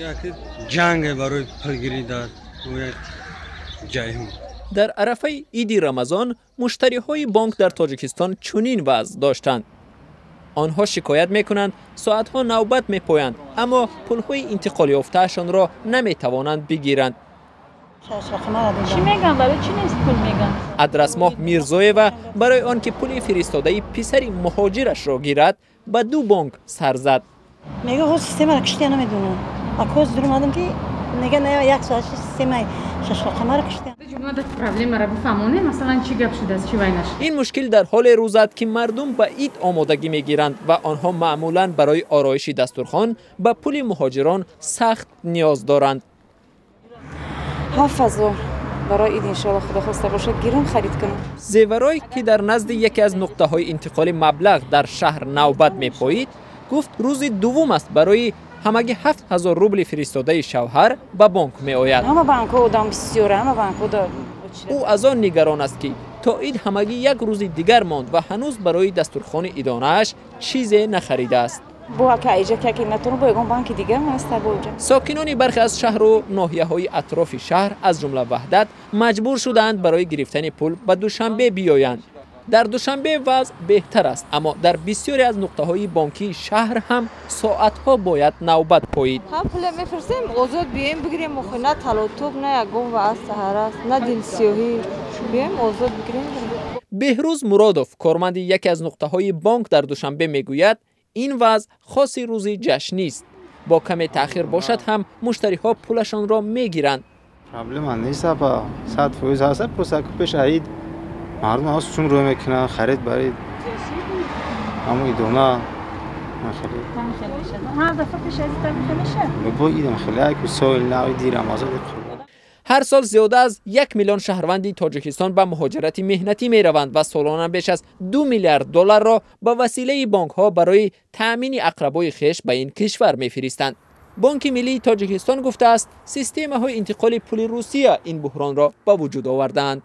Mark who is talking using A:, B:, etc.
A: یک جنگ برای پلگیری در جای هم.
B: در عرفه عید رمضان مشتری‌های بانک در تاجیکستان چنین وضع داشتند. آنها شکایت میکنند ساعتها نوبت میپویند اما پول‌های انتقال یافته‌شان را نمیتوانند بگیرند.
C: چی میگن؟ برای چی نیست پول میگن؟
B: ادرسماه میرزایوا برای آنکه پول فرستاده پسری مهاجرش را گیرد به 2 بانک سر زد.
D: میگه خود سیستم را کشتی نمیدونم. اکوز در اومدم که میگه نه یک ساعت سیستم 6 رقمه را کشتی.
C: شما در پرابلم را بفهمونه مثلا چی گپ شده است چی وینش.
B: این مشکل در حال روز است که مردم به عید آمادگی میگیرند و آنها معمولاً برای آرایش دسترخوان به پول مهاجران سخت نیاز دارند.
E: 7000 برای عید انشالله خدا خواسته باشه گیرم خرید کنم.
B: زیورای که در نزد یکی از نقطه‌های انتقال مبلغ در شهر نوبت میپایید گفت روز دوم است برای همگی 7000 روبل فرستاده شوهر به بانک می آید.
E: همه بانک‌ها دام بسیاره همه بانک‌ها دارن.
B: او از آن نگران است که تا عید همگی یک روز دیگر ماند و هنوز برای دسترخوان عیدانه‌اش چیزی نخریده است.
E: بو که ایجا که نتونو بایگان بانک دیگر هست بوجا.
B: ساکنان برخی از شهر و ناحیه‌های اطراف شهر از جمله وحدت مجبور شدند برای گرفتن پول به دوشنبه بیایند. در دوشنبه وضع بهتر است اما در بسیاری از نقطه‌های بانکی شهر هم ساعت‌ها باید نوبت پایید.
F: هم پول میفرستیم آزاد بیایم بگیریم نه تلاطم نه یگان و از سحر است نه دل سیاهی بیایم آزاد بگیریم.
B: بهروز مرادوف کارمند یکی از نقطه‌های بانک در دوشنبه میگوید این وضع خاص روز جشنی است. با کمی تأخیر باشد هم مشتری‌ها پولشان را میگیرند.
G: پرابلم نیست با 100% هست پروسه پیش عید مردم هاست چون رو میکنن خرید برید اما ایدونا
C: خیلی شد. هر دفعه پیش از این میشه.
G: با ایدم خیلی که سال نوی دی رمضان.
B: هر سال زیاده از 1 میلیون شهروندی تاجیکستان به مهاجرت مهنتی می روند و سالانه بیش از 2 میلیارد دلار را به وسیله بانک ها برای تأمین اقربای خویش به این کشور می فرستند. بانک ملی تاجیکستان گفته است سیستم های انتقال پول روسیه این بحران را به وجود آوردند.